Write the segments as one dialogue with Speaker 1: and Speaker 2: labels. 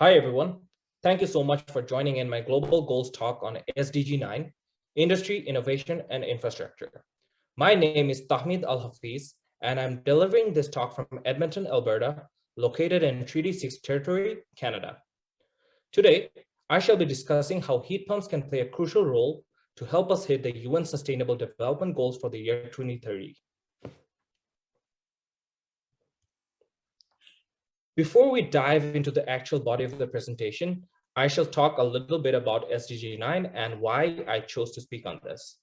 Speaker 1: Hi, everyone. Thank you so much for joining in my Global Goals talk on SDG 9, Industry, Innovation, and Infrastructure. My name is Tahmid Al Hafiz, and I'm delivering this talk from Edmonton, Alberta, located in Treaty 6 territory, Canada. Today, I shall be discussing how heat pumps can play a crucial role to help us hit the UN Sustainable Development Goals for the year 2030. Before we dive into the actual body of the presentation, I shall talk a little bit about SDG 9 and why I chose to speak on this.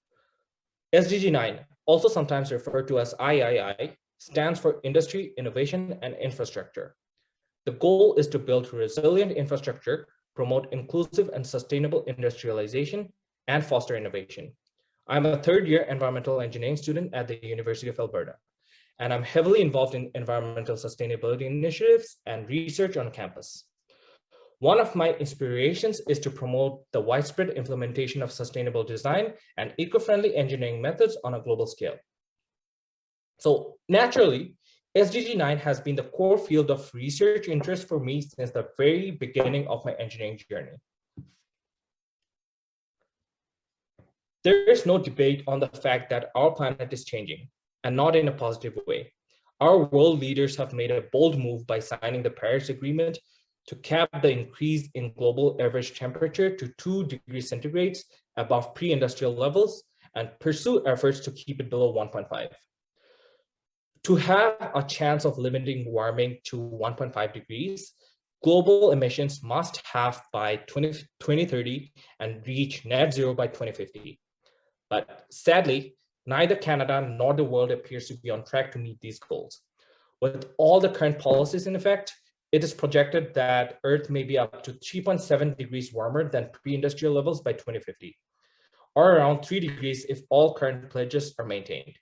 Speaker 1: SDG 9, also sometimes referred to as III, stands for Industry, Innovation, and Infrastructure. The goal is to build resilient infrastructure, promote inclusive and sustainable industrialization, and foster innovation. I'm a third-year environmental engineering student at the University of Alberta, and I'm heavily involved in environmental sustainability initiatives and research on campus. One of my inspirations is to promote the widespread implementation of sustainable design and eco-friendly engineering methods on a global scale. So naturally, SDG 9 has been the core field of research interest for me since the very beginning of my engineering journey. There is no debate on the fact that our planet is changing, and not in a positive way. Our world leaders have made a bold move by signing the Paris Agreement to cap the increase in global average temperature to 2 degrees centigrade above pre-industrial levels and pursue efforts to keep it below 1.5. To have a chance of limiting warming to 1.5 degrees, global emissions must halve by 2030 and reach net zero by 2050. But sadly, neither Canada nor the world appears to be on track to meet these goals. With all the current policies in effect, it is projected that Earth may be up to 3.7 degrees warmer than pre-industrial levels by 2050, or around 3 degrees if all current pledges are maintained.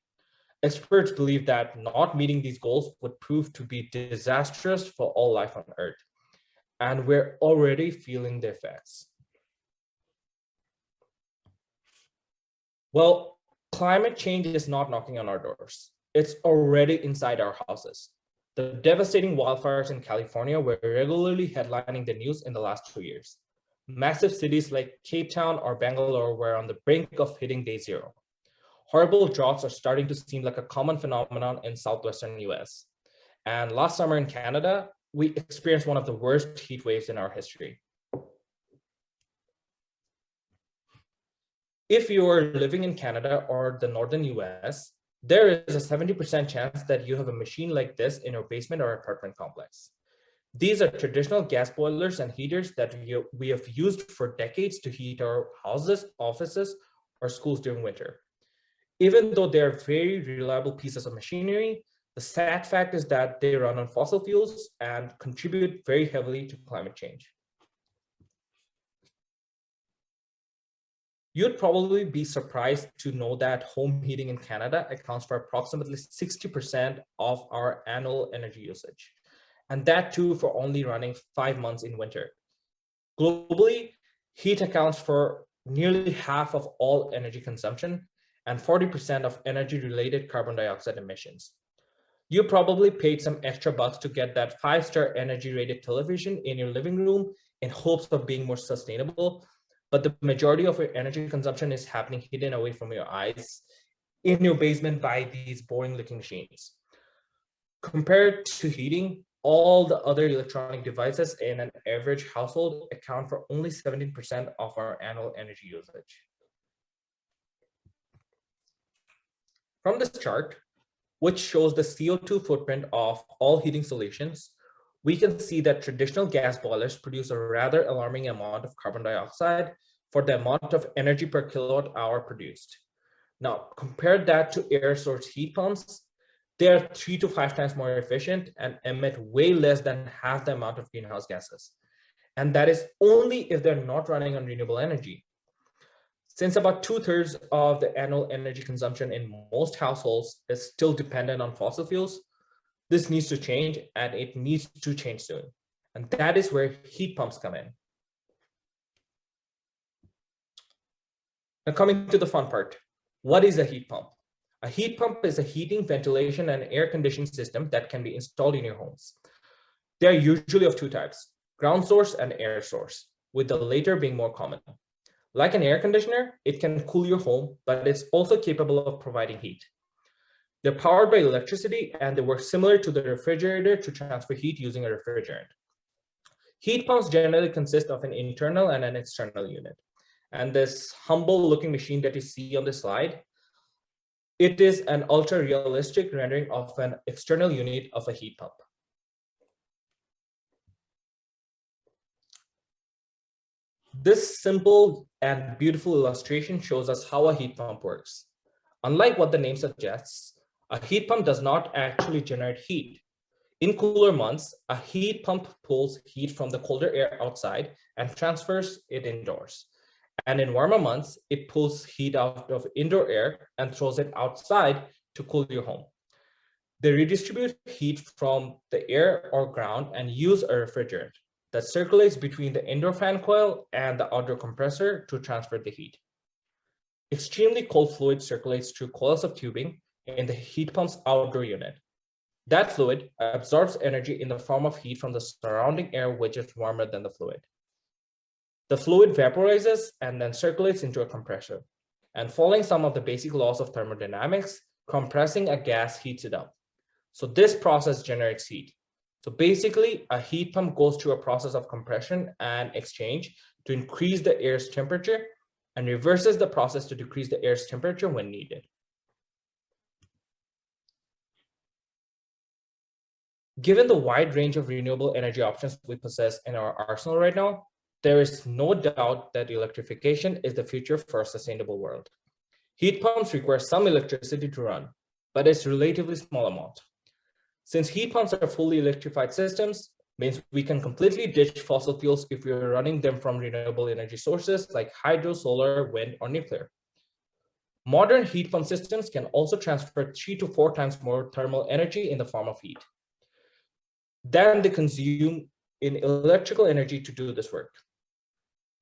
Speaker 1: Experts believe that not meeting these goals would prove to be disastrous for all life on Earth, and we're already feeling the effects. Well, climate change is not knocking on our doors. It's already inside our houses. The devastating wildfires in California were regularly headlining the news in the last 2 years. Massive cities like Cape Town or Bangalore were on the brink of hitting day zero. Horrible droughts are starting to seem like a common phenomenon in southwestern US. And last summer in Canada, we experienced one of the worst heat waves in our history. If you are living in Canada or the northern US, there is a 70% chance that you have a machine like this in your basement or apartment complex. These are traditional gas boilers and heaters that we have used for decades to heat our houses, offices, or schools during winter. Even though they're very reliable pieces of machinery, the sad fact is that they run on fossil fuels and contribute very heavily to climate change. You'd probably be surprised to know that home heating in Canada accounts for approximately 60% of our annual energy usage, and that too for only running 5 months in winter. Globally, heat accounts for nearly half of all energy consumption and 40% of energy-related carbon dioxide emissions. You probably paid some extra bucks to get that 5-star energy-rated television in your living room in hopes of being more sustainable, but the majority of your energy consumption is happening hidden away from your eyes in your basement by these boring-looking machines. Compared to heating, all the other electronic devices in an average household account for only 17% of our annual energy usage. From this chart, which shows the CO2 footprint of all heating solutions, we can see that traditional gas boilers produce a rather alarming amount of carbon dioxide for the amount of energy per kilowatt hour produced. Now, compare that to air source heat pumps. They are 3 to 5 times more efficient and emit way less than half the amount of greenhouse gases. And that is only if they're not running on renewable energy. Since about 2/3 of the annual energy consumption in most households is still dependent on fossil fuels, this needs to change, and it needs to change soon. And that is where heat pumps come in. Now coming to the fun part, what is a heat pump? A heat pump is a heating, ventilation, and air conditioning system that can be installed in your homes. They are usually of two types. ground source and air source, with the latter being more common. Like an air conditioner, it can cool your home, but it's also capable of providing heat. They're powered by electricity and they work similar to the refrigerator to transfer heat using a refrigerant. Heat pumps generally consist of an internal and an external unit. And this humble looking machine that you see on the slide, it is an ultra realistic rendering of an external unit of a heat pump. This simple and beautiful illustration shows us how a heat pump works. Unlike what the name suggests, a heat pump does not actually generate heat. In cooler months, a heat pump pulls heat from the colder air outside and transfers it indoors. And in warmer months, it pulls heat out of indoor air and throws it outside to cool your home. They redistribute heat from the air or ground and use a refrigerant that circulates between the indoor fan coil and the outdoor compressor to transfer the heat. Extremely cold fluid circulates through coils of tubing in the heat pump's outdoor unit. That fluid absorbs energy in the form of heat from the surrounding air, which is warmer than the fluid. The fluid vaporizes and then circulates into a compressor. And following some of the basic laws of thermodynamics, compressing a gas heats it up. So this process generates heat. So basically, a heat pump goes through a process of compression and exchange to increase the air's temperature and reverses the process to decrease the air's temperature when needed. Given the wide range of renewable energy options we possess in our arsenal right now, there is no doubt that electrification is the future for a sustainable world. Heat pumps require some electricity to run, but it's a relatively small amount. Since heat pumps are fully electrified systems, means we can completely ditch fossil fuels if we are running them from renewable energy sources like hydro, solar, wind, or nuclear. Modern heat pump systems can also transfer 3 to 4 times more thermal energy in the form of heat than they consume in electrical energy to do this work.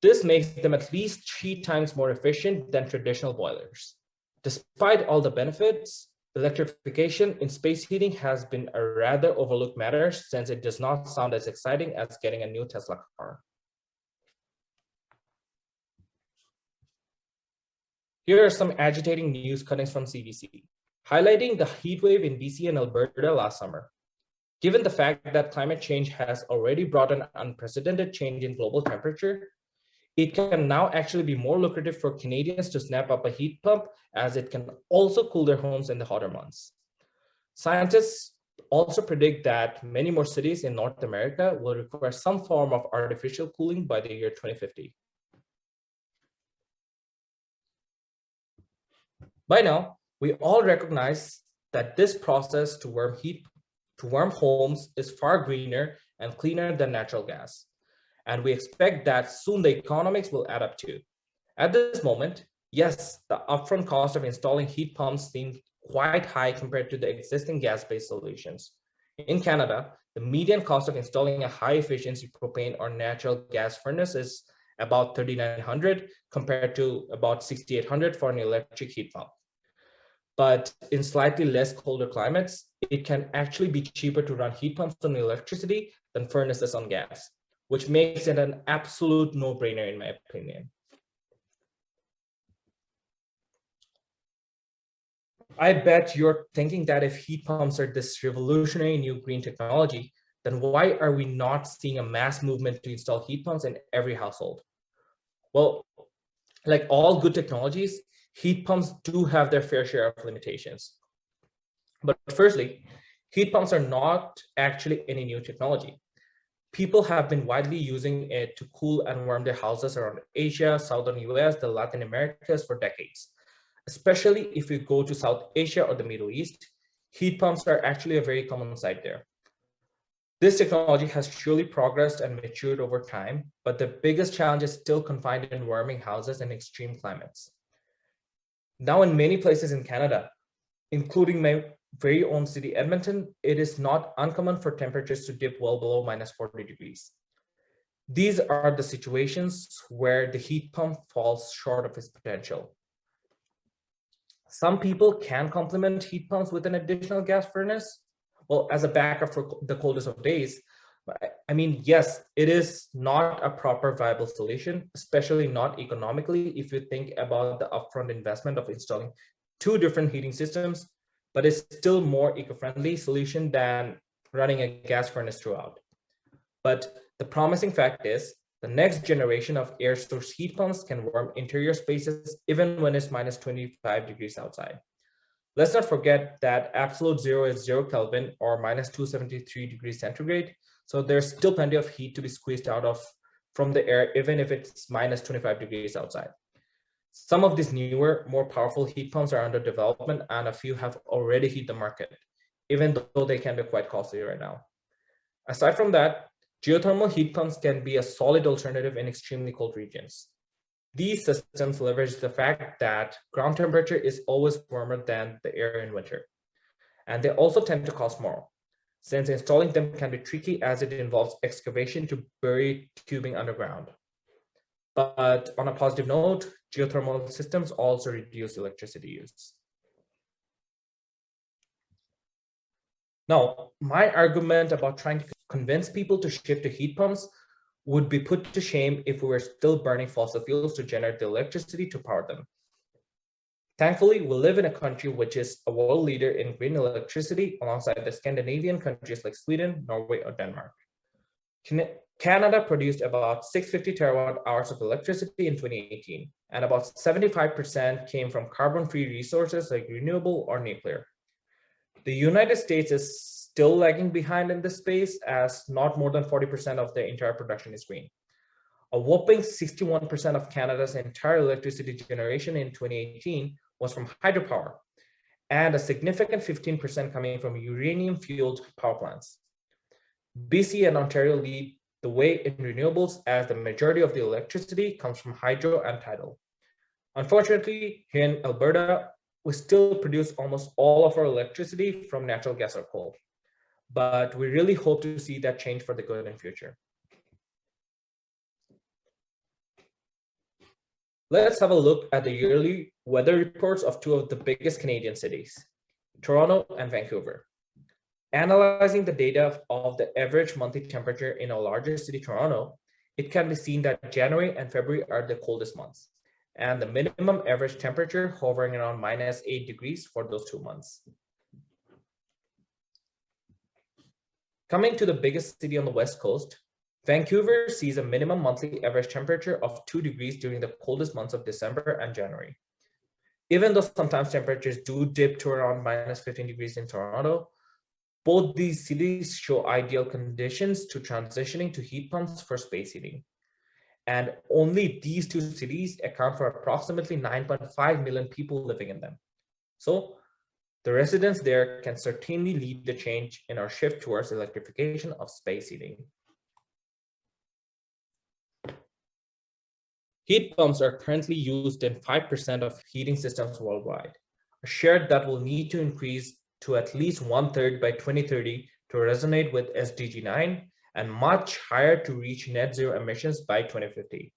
Speaker 1: This makes them at least 3 times more efficient than traditional boilers. Despite all the benefits, electrification in space heating has been a rather overlooked matter since it does not sound as exciting as getting a new Tesla car. Here are some agitating news cuttings from CBC, highlighting the heat wave in BC and Alberta last summer. Given the fact that climate change has already brought an unprecedented change in global temperature, it can now actually be more lucrative for Canadians to snap up a heat pump as it can also cool their homes in the hotter months. Scientists also predict that many more cities in North America will require some form of artificial cooling by the year 2050. By now, we all recognize that this process to warm homes is far greener and cleaner than natural gas. And we expect that soon the economics will add up too. At this moment, yes, the upfront cost of installing heat pumps seems quite high compared to the existing gas-based solutions. In Canada, the median cost of installing a high-efficiency propane or natural gas furnace is about $3,900 compared to about $6,800 for an electric heat pump. But in slightly less colder climates, it can actually be cheaper to run heat pumps on electricity than furnaces on gas, which makes it an absolute no-brainer in my opinion. I bet you're thinking that if heat pumps are this revolutionary new green technology, then why are we not seeing a mass movement to install heat pumps in every household? Well, like all good technologies, heat pumps do have their fair share of limitations. But firstly, heat pumps are not actually any new technology. People have been widely using it to cool and warm their houses around Asia, Southern US, the Latin Americas for decades. Especially if you go to South Asia or the Middle East, heat pumps are actually a very common sight there. This technology has surely progressed and matured over time, but the biggest challenge is still confined in warming houses in extreme climates. Now, in many places in Canada, including my very own city, Edmonton, it is not uncommon for temperatures to dip well below -40 degrees. These are the situations where the heat pump falls short of its potential. Some people can complement heat pumps with an additional gas furnace, well, as a backup for the coldest of days, I mean, yes, it is not a proper viable solution, especially not economically if you think about the upfront investment of installing two different heating systems, but it's still more eco-friendly solution than running a gas furnace throughout. But the promising fact is the next generation of air source heat pumps can warm interior spaces even when it's minus 25 degrees outside. Let's not forget that absolute zero is 0 Kelvin or minus 273 degrees centigrade. So there's still plenty of heat to be squeezed out of from the air, even if it's minus 25 degrees outside. Some of these newer, more powerful heat pumps are under development, and a few have already hit the market, even though they can be quite costly right now. Aside from that, geothermal heat pumps can be a solid alternative in extremely cold regions. These systems leverage the fact that ground temperature is always warmer than the air in winter. And they also tend to cost more, since installing them can be tricky as it involves excavation to bury tubing underground. But on a positive note, geothermal systems also reduce electricity use. Now, my argument about trying to convince people to shift to heat pumps would be put to shame if we were still burning fossil fuels to generate the electricity to power them. Thankfully, we live in a country which is a world leader in green electricity alongside the Scandinavian countries like Sweden, Norway, or Denmark. Canada produced about 650 terawatt hours of electricity in 2018, and about 75% came from carbon-free resources like renewable or nuclear. The United States is still lagging behind in this space, as not more than 40% of the entire production is green. A whopping 61% of Canada's entire electricity generation in 2018 was from hydropower, and a significant 15% coming from uranium-fueled power plants. BC and Ontario lead the way in renewables, as the majority of the electricity comes from hydro and tidal. Unfortunately, here in Alberta, we still produce almost all of our electricity from natural gas or coal, but we really hope to see that change for the good in future. Let's have a look at the yearly weather reports of two of the biggest Canadian cities, Toronto and Vancouver. Analyzing the data of the average monthly temperature in our largest city, Toronto, it can be seen that January and February are the coldest months, and the minimum average temperature hovering around minus 8 degrees for those 2 months. Coming to the biggest city on the West Coast, Vancouver sees a minimum monthly average temperature of 2 degrees during the coldest months of December and January. Even though sometimes temperatures do dip to around minus 15 degrees in Toronto, both these cities show ideal conditions to transitioning to heat pumps for space heating. And only these two cities account for approximately 9.5 million people living in them. So the residents there can certainly lead the change in our shift towards electrification of space heating. Heat pumps are currently used in 5% of heating systems worldwide, a share that will need to increase to at least 1/3 by 2030 to resonate with SDG 9 and much higher to reach net zero emissions by 2050.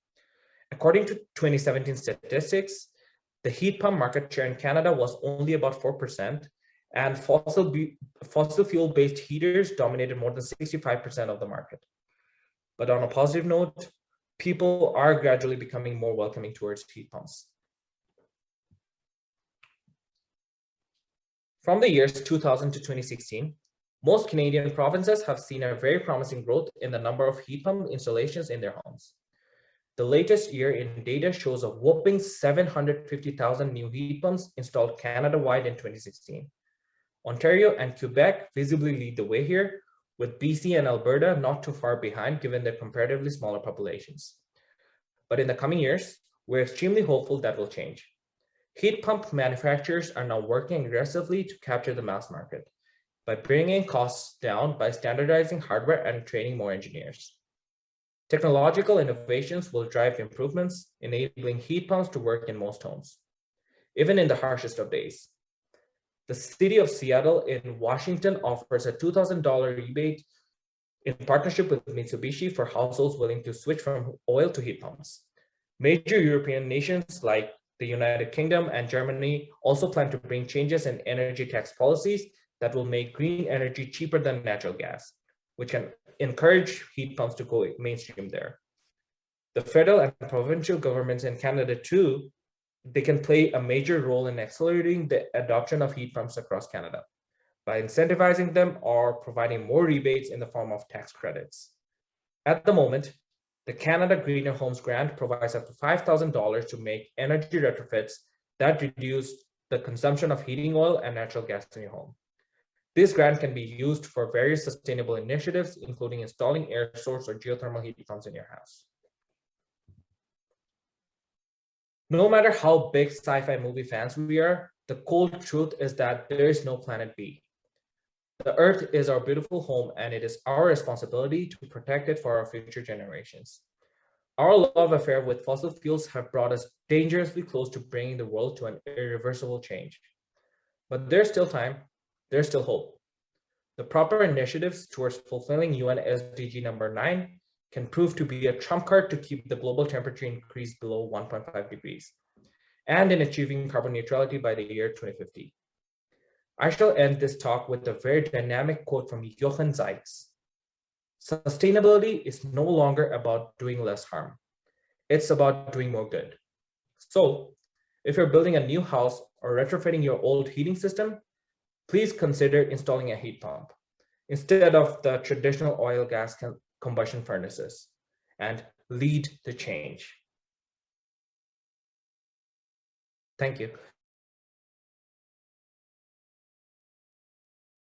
Speaker 1: According to 2017 statistics, the heat pump market share in Canada was only about 4%, and fossil fuel-based heaters dominated more than 65% of the market. But on a positive note, people are gradually becoming more welcoming towards heat pumps. From the years 2000 to 2016, most Canadian provinces have seen a very promising growth in the number of heat pump installations in their homes. The latest year in data shows a whopping 750,000 new heat pumps installed Canada-wide in 2016. Ontario and Quebec visibly lead the way here, with BC and Alberta not too far behind given their comparatively smaller populations. But in the coming years, we're extremely hopeful that will change. Heat pump manufacturers are now working aggressively to capture the mass market by bringing costs down by standardizing hardware and training more engineers. Technological innovations will drive improvements, enabling heat pumps to work in most homes, even in the harshest of days. The city of Seattle in Washington offers a $2,000 rebate in partnership with Mitsubishi for households willing to switch from oil to heat pumps. Major European nations like the United Kingdom and Germany also plan to bring changes in energy tax policies that will make green energy cheaper than natural gas. which can encourage heat pumps to go mainstream there. The federal and provincial governments in Canada too, they can play a major role in accelerating the adoption of heat pumps across Canada by incentivizing them or providing more rebates in the form of tax credits. At the moment, the Canada Greener Homes Grant provides up to $5,000 to make energy retrofits that reduce the consumption of heating oil and natural gas in your home. This grant can be used for various sustainable initiatives, including installing air source or geothermal heat pumps in your house. No matter how big sci-fi movie fans we are, the cold truth is that there is no planet B. The Earth is our beautiful home, and it is our responsibility to protect it for our future generations. Our love affair with fossil fuels have brought us dangerously close to bringing the world to an irreversible change. But there's still time, there's still hope. The proper initiatives towards fulfilling UN SDG number 9 can prove to be a trump card to keep the global temperature increase below 1.5 degrees, and in achieving carbon neutrality by the year 2050. I shall end this talk with a very dynamic quote from Jochen Zeitz. Sustainability is no longer about doing less harm. It's about doing more good. So, if you're building a new house or retrofitting your old heating system, please consider installing a heat pump instead of the traditional oil gas combustion furnaces, and lead the change. Thank you.